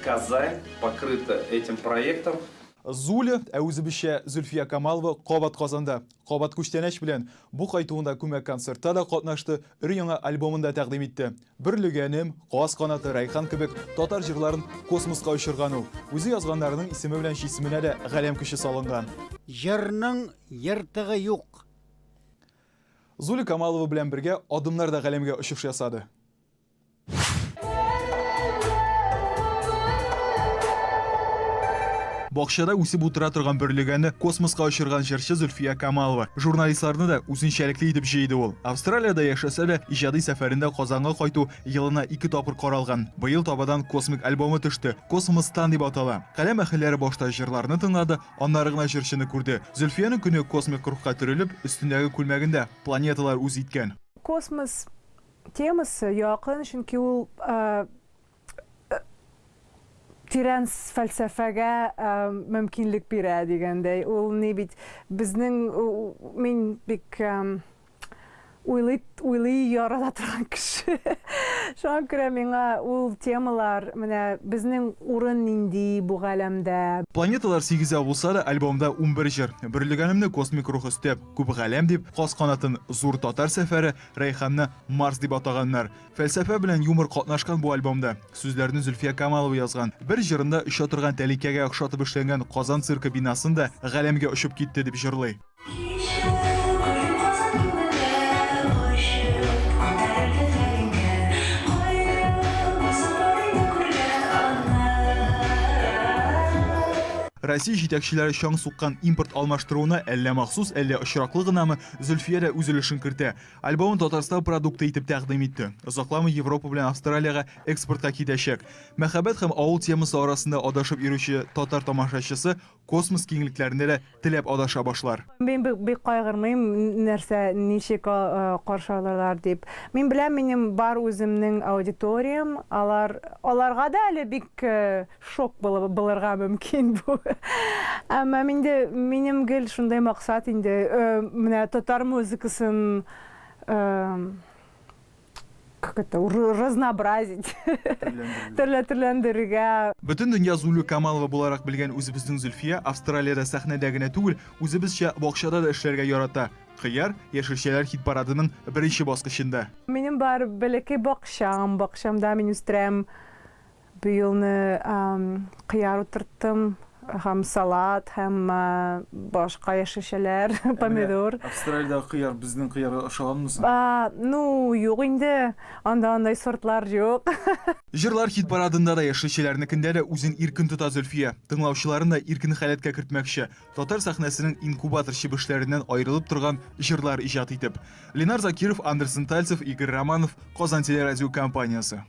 Казань покрыта этим проектом. Зулі әузібіше Зүлфия Камалова Қобат Қазанда. Қобат күштенеш білен бұл қайтуында көмек концертта да қатнашты, үрі яңа альбомында тәқдим етті. Бірлігенім, Қоас қанаты Райхан кебек татар жырларын космосқа ұшырғану. Өзі yazғандарының исімі білен шисіміне де ғалем күші салынған. Жырның ертігі юқ. Зули Камалова білен бірге адымлар да ғалемге ұшыш ясады. Бақшада үсіп отыра тұрған бірлігені космосқа ұшырған жыршы Зүлфия Камалова. Журналистларны да үзенчәлекле итеп җыйды ул. Австралияда яшәсә дә, иҗади сәфәрендә Казанга кайту елына 2 тапкыр каралган. Быел табадан космик альбомы төште. Космостан дип атала. Каләм әһелләре башта җырларны тыңлады, аннары гына җырчыны күрде. Зүлфияның күне космик рухка төрелеп, үстендәге күлмәгендә планеталар үз иткән. Космос темасы якын, чөнки ул тирән фәлсәфәгә мөмкинлек бирә дигәндәй. Ул ни бит безнең мин бик уйлый ярата торган кеше. Шуңа күрә миңа ул темалар менә безнең урын нинди бу галәмдә. Планеталар 8 булса да, альбомда 11 җыр. Берлегәнемне космик рух өстәп, күп галәм дип, каз канатын зур татар сәфәре, Райханны Марс дип атаганнар. Фәлсәфә белән юмор катнашкан бу альбомда. Сүзләрне Зүлфия Камалова язган. Бер җырында оча торган тәликәгә охшатып эшләнгән Казан циркы бинасында галәмгә очып китте дип җырлый. Россия җитәкчеләре чаң суккан импорт алмаштыруына әллә махсус, әллә очраклы гынамы Зүлфия да үз өлешен кертә. Альбомын Татарстан продукты итеп тәкъдим итте. Озакламы Европа белән Австралиягә экспортка китәчәк. Мәхәббәт һәм авыл темасы арасында адашып йөрүче татар тамашачысы космос киңлекләрендә дә теләп адаша башлар. Мин бик кайгырмыйм, нәрсә ничек каршыларлар дип. Мин беләм, минем бар үземнең аудиториям, аларга да әле бик шок булырга мөмкин бу. Әмма минем гел шундай максат инде, менә татар музыкасын разнообразить, төрләндерергә. Бөтен дөнья Зули Камалова буларак белгән үзебезнең Зүлфия Австралиядә сәхнәдә генә түгел, үзебезчә бакчада да эшләргә ярата. Кыяр яшелчәләр хит парадының беренче баскычында. Минем бар бәләкәй бакчамда мин үстерәм. Бу елны кыяр утырттым. Һәм салат, һәм башка яшелчәләр, помидор. Австралиядә кыяр, безнең кыяр ашаганмы? Ну, юк инде. Андай сортлар юк. Җырлар хит парадында да яшелчәләрнекендә дә үзен иркен тота Зүлфия. Тыңлаучыларын да иркен халәткә кертмәкче. Татар сәхнәсенең инкубатор чебешләреннән аерылып торган җырлар иҗат итеп. Ленар Закиров, Андерсон Тальцев, Игорь Романов, Казан телерадио компаниясе.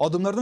Адымнарның